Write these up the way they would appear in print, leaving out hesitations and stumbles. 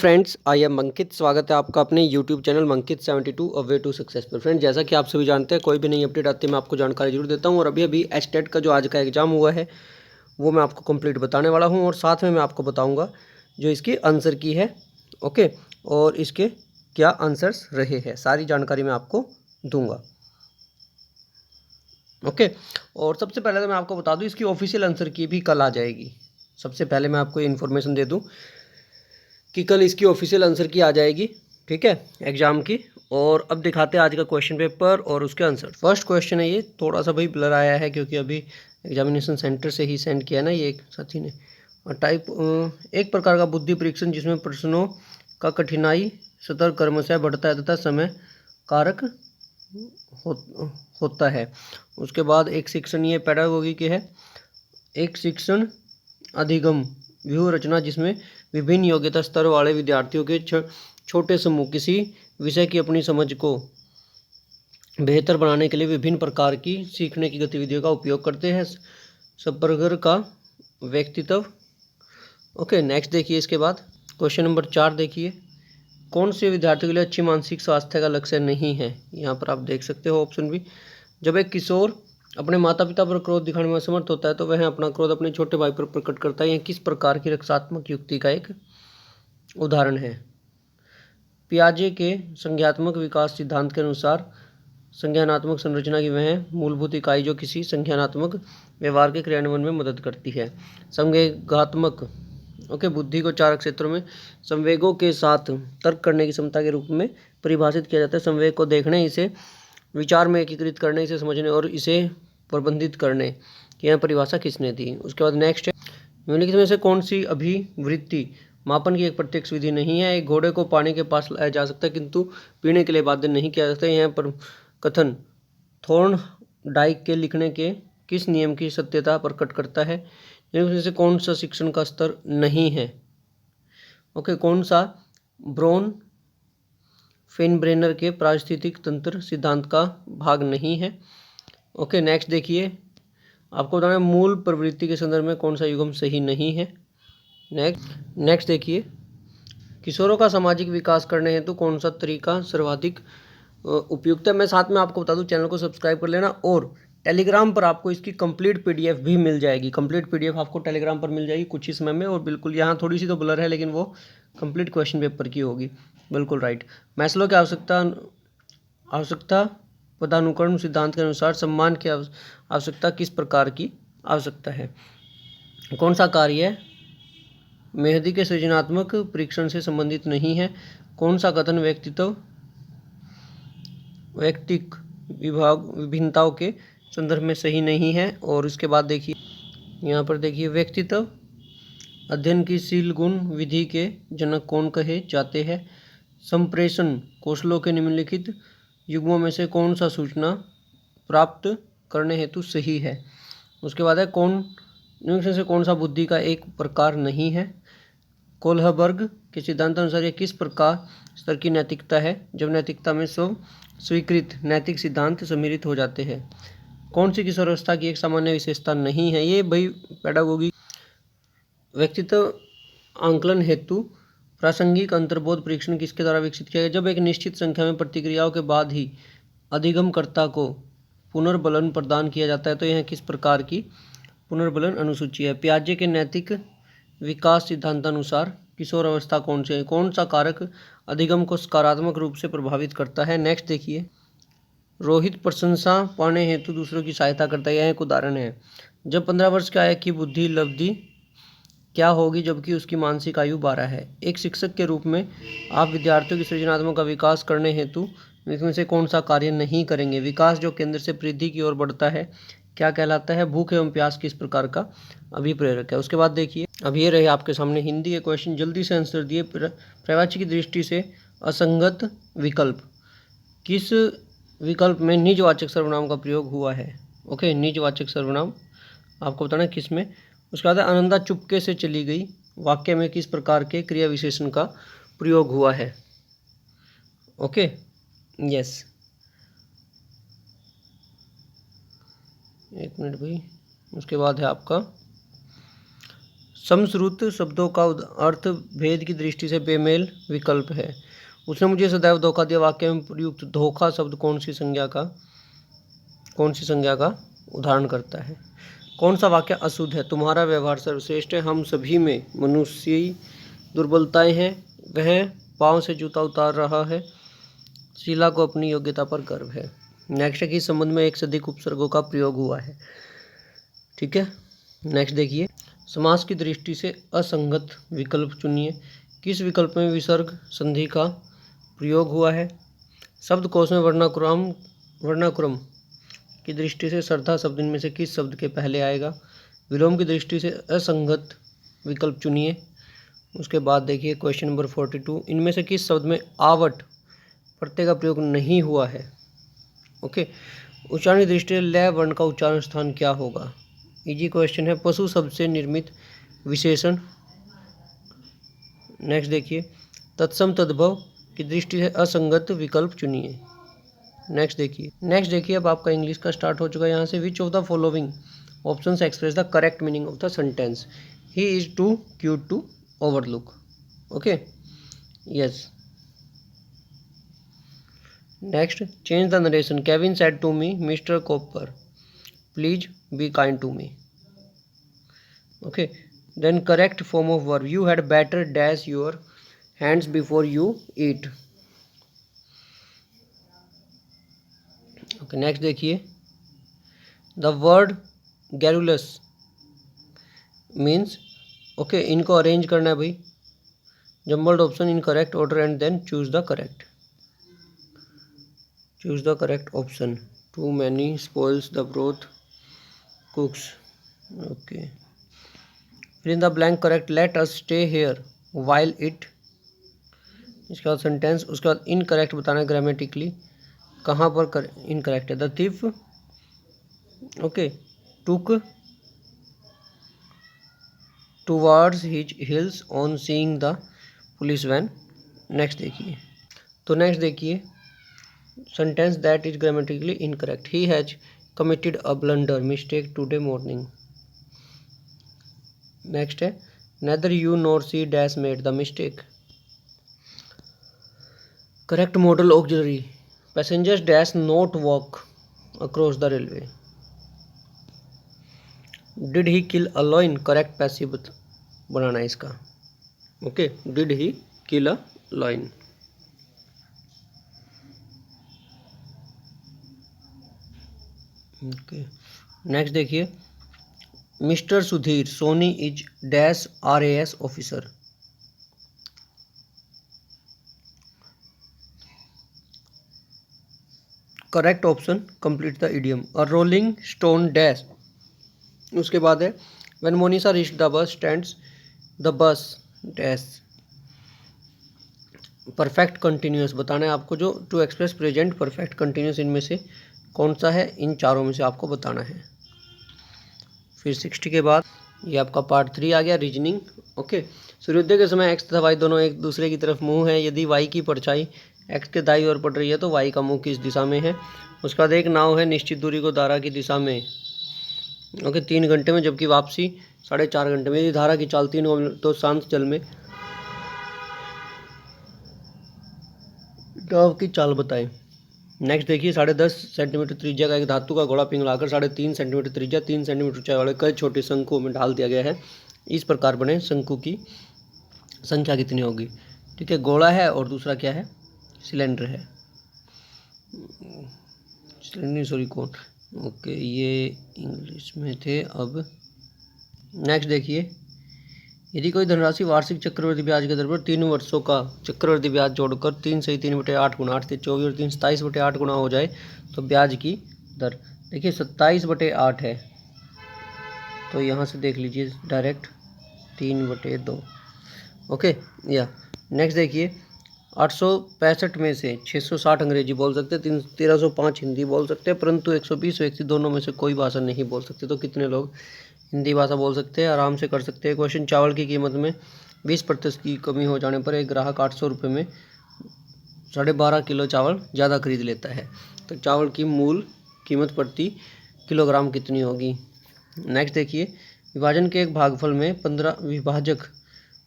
Friends, I am अंकित। स्वागत है आपका अपने YouTube channel Mankit 72 a way to successful. Friend, जैसा कि आप सभी जानते हैं, कोई भी नई अपडेट आती है मैं आपको जानकारी जरूर देता हूं। और अभी एचटेट का जो आज का एग्जाम हुआ है वो मैं आपको कंप्लीट बताने वाला हूं, और साथ में मैं आपको बताऊंगा जो इसकी आंसर की है, ओके, और इसके क्या आंसर्स रहे हैं, सारी जानकारी मैं आपको दूंगा, ओके। और सबसे पहले तो मैं आपको बता दूं, इसकी ऑफिशियल आंसर की भी कल आ जाएगी। सबसे पहले मैं आपको इन्फॉर्मेशन दे दूं कि कल इसकी ऑफिशियल आंसर की आ जाएगी, ठीक है, एग्जाम की। और अब दिखाते हैं आज का क्वेश्चन पेपर और उसके आंसर। फर्स्ट क्वेश्चन है, ये थोड़ा सा भाई ब्लर आया है क्योंकि अभी एग्जामिनेशन सेंटर से ही सेंड किया ना ये एक साथी ने। और टाइप एक प्रकार का बुद्धि परीक्षण जिसमें प्रश्नों का कठिनाई सतर क्रमशः बढ़ता है तथा समय कारक हो, होता है। उसके बाद एक शिक्षण, ये पेडागोगी के है। एक शिक्षण अधिगम व्यूह रचना जिसमें विभिन्न योग्यता स्तर वाले विद्यार्थियों के छोटे समूह किसी विषय की अपनी समझ को बेहतर बनाने के लिए विभिन्न प्रकार की सीखने की गतिविधियों का उपयोग करते हैं। सबबर्गर का व्यक्तित्व, ओके। नेक्स्ट देखिए, इसके बाद क्वेश्चन नंबर 4 देखिए, कौन से विद्यार्थियों के लिए अच्छी मानसिक स्वास्थ्य का लक्ष्य नहीं है। यहाँ पर आप देख सकते हो ऑप्शन भी। जब एक किशोर अपने माता पिता पर क्रोध दिखाने में असमर्थ होता है तो वह अपना क्रोध अपने छोटे भाई पर प्रकट करता है। यह किस प्रकार की रक्षात्मक युक्ति का एक उदाहरण है। पियाजे के संज्ञानात्मक विकास सिद्धांत के अनुसार संज्ञानात्मक संरचना की वह मूलभूत इकाई जो किसी संज्ञानात्मक व्यवहार के क्रियान्वयन में मदद करती है। संवेगात्मक, ओके, बुद्धि को 4 क्षेत्रों में संवेगों के साथ तर्क करने की क्षमता के रूप में परिभाषित किया जाता है। संवेग को देखने, इसे विचार में एकीकृत करने, इसे समझने और इसे प्रबंधित करने की यह परिभाषा किसने दी। उसके बाद नेक्स्ट है, निम्नलिखित में से कौन सी अभिवृत्ति मापन की एक प्रत्यक्ष विधि नहीं है। एक घोड़े को पानी के पास लाया जा सकता है किंतु पीने के लिए बाध्य नहीं किया जा सकता। यह पर कथन थॉर्न डाइक के लिखने के किस नियम की सत्यता प्रकट करता है। इनमें से कौन सा शिक्षण का स्तर नहीं है, ओके, कौन सा ब्रॉन फेनब्रेनर के पारिस्थितिक तंत्र सिद्धांत का भाग नहीं है, ओके। नेक्स्ट देखिए, आपको बताना है मूल प्रवृत्ति के संदर्भ में कौन सा युग्म सही नहीं है। नेक्स्ट देखिए, किशोरों का सामाजिक विकास करने हेतु कौन सा तरीका सर्वाधिक उपयुक्त है। मैं साथ में आपको बता दूं, चैनल को सब्सक्राइब कर लेना, और टेलीग्राम पर आपको इसकी कंप्लीट पीडीएफ भी मिल जाएगी। कंप्लीट पीडीएफ आपको टेलीग्राम पर मिल जाएगी कुछ ही समय में। और बिल्कुल यहाँ थोड़ी सी तो ब्लर है लेकिन वो कंप्लीट क्वेश्चन पेपर की होगी, बिल्कुल राइट। मैस्लो की आवश्यकता पदानुक्रम सिद्धांत के अनुसार सम्मान की आवश्यकता किस प्रकार की आवश्यकता है। कौन सा कार्य मेहदी के सृजनात्मक परीक्षण से संबंधित नहीं है। कौन सा कथन वैयक्तिक विभिन्नताओं के संदर्भ में सही नहीं है। और उसके बाद देखिए, यहाँ पर देखिए, व्यक्तित्व अध्ययन की शील गुण विधि के जनक कौन कहे जाते हैं। संप्रेषण कौशलों के निम्नलिखित युग्मों में से कौन सा सूचना प्राप्त करने हेतु सही है। उसके बाद है, निम्न से कौन सा बुद्धि का एक प्रकार नहीं है। कोलहबर्ग के सिद्धांत अनुसार यह किस प्रकार स्तर की नैतिकता है जब नैतिकता में स्व स्वीकृत नैतिक सिद्धांत सम्मिलित हो जाते हैं। कौन सी किशोरावस्था की एक सामान्य विशेषता नहीं है। ये भाई पेडागोगी व्यक्तित्व आंकलन हेतु प्रासंगिक अंतर्बोध परीक्षण किसके द्वारा विकसित किया गया। जब एक निश्चित संख्या में प्रतिक्रियाओं के बाद ही अधिगमकर्ता को पुनर्बलन प्रदान किया जाता है तो यह किस प्रकार की पुनर्बलन अनुसूची है। पियाजे के नैतिक विकास सिद्धांतानुसार किशोर अवस्था कौन सा कारक अधिगम को सकारात्मक रूप से प्रभावित करता है। नेक्स्ट देखिए, रोहित प्रशंसा पाने हेतु दूसरों की सहायता करता है। यह एक उदाहरण है। जब 15 वर्ष का है कि बुद्धि लब्धि क्या होगी जबकि उसकी मानसिक आयु 12 है। एक शिक्षक के रूप में आप विद्यार्थियों की सृजनात्मक का विकास करने हेतु इसमें से कौन सा कार्य नहीं करेंगे। विकास जो केंद्र से वृद्धि की ओर बढ़ता है क्या कहलाता है। भूख एवं प्यास किस प्रकार का अभिप्रेरक है। उसके बाद देखिए, अब ये रहे आपके सामने हिंदी के क्वेश्चन, जल्दी से आंसर दिए। प्रवाची की दृष्टि से असंगत विकल्प, किस विकल्प में निजवाचक सर्वनाम का प्रयोग हुआ है। ओके, निजवाचक सर्वनाम आपको बताना किस में। उसके बाद आनंदा चुपके से चली गई वाक्य में किस प्रकार के क्रिया विशेषण का प्रयोग हुआ है। ओके, यस, एक मिनट भाई। उसके बाद है आपका समश्रुत शब्दों का अर्थ भेद की दृष्टि से बेमेल विकल्प है। उसने मुझे सदैव धोखा दिया वाक्य में प्रयुक्त धोखा शब्द कौन सी संज्ञा का उदाहरण करता है? कौन सा वाक्य अशुद्ध है? तुम्हारा व्यवहार सर्वश्रेष्ठ है, हम सभी में मनुष्य दुर्बलताएं हैं, वह पाँव से जूता उतार रहा है, शीला को अपनी योग्यता पर गर्व है। नेक्स्ट है कि इस संबंध में एक से अधिक उपसर्गों का प्रयोग हुआ है। ठीक है, नेक्स्ट देखिए, समास की दृष्टि से असंगत विकल्प चुनिए। किस विकल्प में विसर्ग संधि का प्रयोग हुआ है? शब्दकोश में वर्णाक्रम की दृष्टि से श्रद्धा शब्द इनमें से किस शब्द के पहले आएगा? विलोम की दृष्टि से असंगत विकल्प चुनिए। उसके बाद देखिए क्वेश्चन नंबर 42, इनमें से किस शब्द में आवट प्रत्यय का प्रयोग नहीं हुआ है? ओके, उच्चारण की दृष्टि से ल वर्ण का उच्चारण स्थान क्या होगा? इजी क्वेश्चन है। पशु शब्द से निर्मित विशेषण। नेक्स्ट देखिए, तत्सम तद्भव की दृष्टि से असंगत विकल्प चुनिए। नेक्स्ट देखिए अब आपका इंग्लिश का स्टार्ट हो चुका है। यहाँ से which of the following options express the correct meaning of the sentence? He is too cute to overlook. Okay, yes. Next, change the narration. Kevin said to me mister Copper please be kind to me. Okay, then correct form of verb, you had better dash your hands before you eat. Okay, next देखिए, the word garrulous means. Okay, इनको arrange करना है भाई, jumbled option in correct order and then choose the correct option. Too many spoils the broth cooks. Okay, फिर in the blank correct, let us stay here while it. इसके बाद sentence, उसके बाद incorrect बताना है ग्रामेटिकली, कहाँ पर incorrect है? The thief okay took towards his heels on seeing the police van. Next देखिए sentence that is grammatically incorrect, he has committed a blunder mistake today morning. Next है, neither you nor she dash made the mistake. Correct modal auxiliary, passengers dash not walk across the railway. Did he kill a lion, correct passive बनाना है इसका। Okay, did he kill a lion. Okay, next देखिए, mister Sudhir Soni is dash RAS officer. Correct option complete the idiom, a rolling stone dash. उसके बाद है, when Monisha reached the bus stands the bus dash. Perfect continuous बताना है आपको, जो to express present perfect continuous इनमें से कौन सा है? इन चारों में से आपको बताना है। फिर 60 के बाद ये आपका पार्ट 3 आ गया, रीजनिंग। ओके, सूर्योदय के समय एक्स तथा वाई दोनों एक दूसरे की तरफ मुंह है। यदि वाई की परछाई एक्स के दाईं ओर पड़ रही है तो वाई का मुंह किस दिशा में है? उसके बाद एक नाव है, निश्चित दूरी को धारा की दिशा में ओके 3 घंटे में, जबकि वापसी 4.5 घंटे में। यदि धारा की चाल 3 हो तो शांत जल में नाव की चाल बताएं। नेक्स्ट देखिए, 10.5 सेंटीमीटर त्रिज्या का एक धातु का घोड़ा पिघलाकर 3.5 सेंटीमीटर त्रिज्या 3 सेंटीमीटर ऊंचाई वाले कई छोटे शंकुओं में डाल दिया गया है। इस प्रकार बने शंकु की संख्या कितनी होगी? ठीक है, गोला है और दूसरा क्या है? सिलेंडर है। सिलेंडर सॉरी कौन? ओके, ये इंग्लिश में थे। अब नेक्स्ट देखिए, यदि कोई धनराशि वार्षिक चक्रवृद्धि ब्याज के दर पर 3 वर्षों का चक्रवृद्धि ब्याज जोड़कर 3 सही 3/8 गुणा 8 से 24 और 3 27/8 गुणा हो जाए तो ब्याज की दर, देखिए 27/8 है तो यहाँ से देख लीजिए डायरेक्ट 3/2। ओके, या नेक्स्ट देखिए, 865 में से 660 अंग्रेजी बोल सकते हैं, 1305 हिंदी बोल सकते हैं, परंतु 120 व्यक्ति दोनों में से कोई भाषा नहीं बोल सकते। तो कितने लोग हिंदी भाषा बोल सकते हैं? आराम से कर सकते हैं। क्वेश्चन, चावल की कीमत में 20% की कमी हो जाने पर एक ग्राहक 800 रुपये में 12.5 किलो चावल ज़्यादा खरीद लेता है, तो चावल की मूल कीमत प्रति किलोग्राम कितनी होगी? नेक्स्ट देखिए, विभाजन के एक भागफल में 15 विभाजक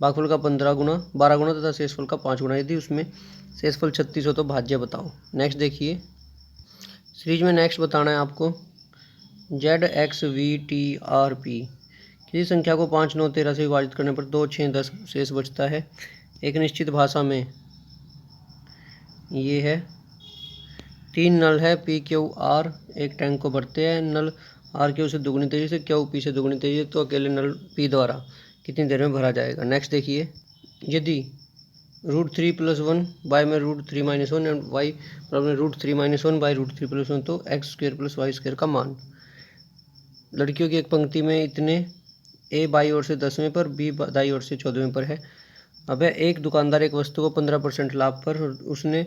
भागफल का 12 गुना तथा शेषफल का 5 गुना। यदि उसमें शेषफल 36 हो तो भाज्य बताओ। नेक्स्ट देखिए, सीरीज में नेक्स्ट बताना है आपको ZXVTRP। किसी संख्या को 5, 9, 13 से विभाजित करने पर 2, 6, 10 शेष बचता है। एक निश्चित भाषा में ये है 3 नल है PQR एक टैंक को भरते हैं। नल RQ से दुगनी तेजी से, QP से दुगनी तेजी से, तो अकेले नल P द्वारा कितनी देर में भरा जाएगा। नेक्स्ट देखिए, यदि √3 + 1 y में √3 - 1 एंड y बराबर √3 - 1 बाई √3 + 1 तो x² + y² का मान। लड़कियों की एक पंक्ति में इतने A बाई ओर से 10वें पर, B दाई ओर से 14वें पर है। अब एक दुकानदार एक वस्तु को 15% लाभ पर उसने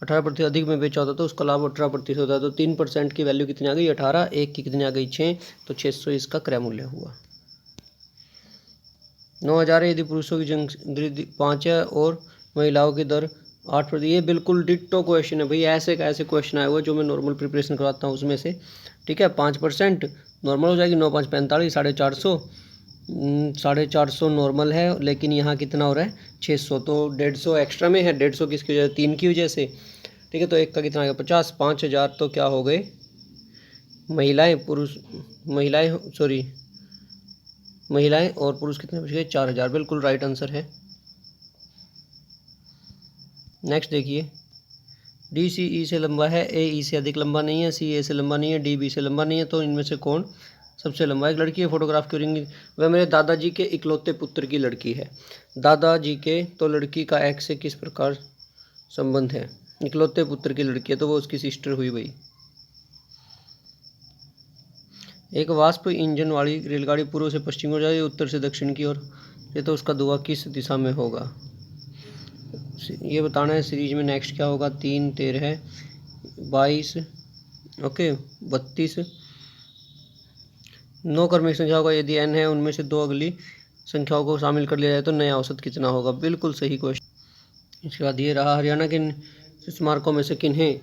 18% अधिक में बेचा होता तो उसका लाभ 18% होता है। तो 3% की वैल्यू कितनी आ गई 18, एक की कितनी आ गई 6, तो 600 इसका क्रय मूल्य हुआ। 9000 है। यदि पुरुषों की जनवृद्धि 5 है और महिलाओं की दर 8%। ये बिल्कुल डिट्टो क्वेश्चन है भाई, ऐसे का ऐसे क्वेश्चन आया हुआ जो मैं नॉर्मल प्रिपरेशन करवाता हूँ उसमें से। ठीक है, 5% नॉर्मल हो जाएगी, 9 5 45, 450, 450 नॉर्मल है, लेकिन यहाँ कितना हो रहा है 600, तो 150 एक्स्ट्रा में है। 150 किसकी वजह से 3 की वजह से। ठीक है, तो एक का कितना आ गया 50, 5000 तो क्या हो गए महिलाएं और पुरुष कितने बच गए 4000। बिल्कुल राइट आंसर है। नेक्स्ट देखिए, DCE से लंबा है, AE से अधिक लंबा नहीं है, CA से लंबा नहीं है, DB से लंबा नहीं है, तो इनमें से कौन सबसे लंबा है। एक लड़की है, फोटोग्राफ करेंगी, वह मेरे दादाजी के इकलौते पुत्र की लड़की है। दादाजी के, तो लड़की का X से किस प्रकार संबंध है। इकलौते पुत्र की लड़की है तो वो उसकी सिस्टर हुई भाई। एक वाष्प इंजन वाली रेलगाड़ी पूर्व से पश्चिम को जाए, उत्तर से दक्षिण की ओर, ये तो उसका धुआं किस दिशा में होगा ये बताना है। सीरीज में नेक्स्ट क्या होगा, 3, 13, 22, ओके 32, 9 क्रमिक संख्या होगा। यदि n है उनमें से 2 अगली संख्याओं को शामिल कर लिया जाए तो नया औसत कितना होगा। बिल्कुल सही क्वेश्चन। इसके बाद ये रहा, हरियाणा के स्मारकों में से किन्हें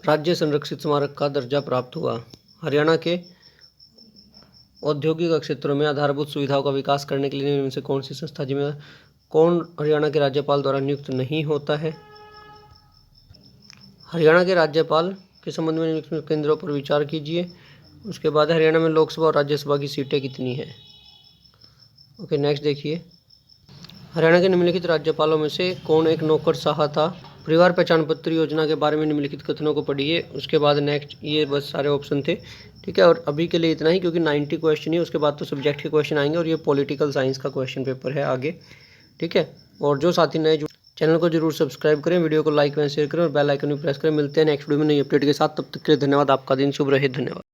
राज्य संरक्षित स्मारक का दर्जा प्राप्त हुआ। हरियाणा के औद्योगिक क्षेत्रों में आधारभूत सुविधाओं का विकास करने के लिए इनमें से कौन सी संस्था जिम्मेदार। कौन हरियाणा के राज्यपाल द्वारा नियुक्त नहीं होता है। हरियाणा के राज्यपाल के संबंध में निम्नलिखित केंद्रों पर विचार कीजिए। उसके बाद हरियाणा में लोकसभा और राज्यसभा की सीटें कितनी हैं। ओके, नेक्स्ट देखिए, हरियाणा के निम्नलिखित राज्यपालों में से कौन एक नौकरशाह था। परिवार पहचान पत्र योजना के बारे में निम्नलिखित कथनों को पढ़िए। उसके बाद नेक्स्ट, ये बस सारे ऑप्शन थे। ठीक है, और अभी के लिए इतना ही, क्योंकि 90 क्वेश्चन ही, उसके बाद तो सब्जेक्ट के क्वेश्चन आएंगे और ये पॉलिटिकल साइंस का क्वेश्चन पेपर है आगे। ठीक है, और जो साथी नए जो चैनल को जरूर सब्सक्राइब करें, वीडियो को लाइक एंड शेयर करें और बेल आइकन भी प्रेस करें। मिलते हैं नेक्स्ट वीडियो में नई अपडेट के साथ, तब तक के लिए धन्यवाद। आपका दिन शुभ रहे। धन्यवाद।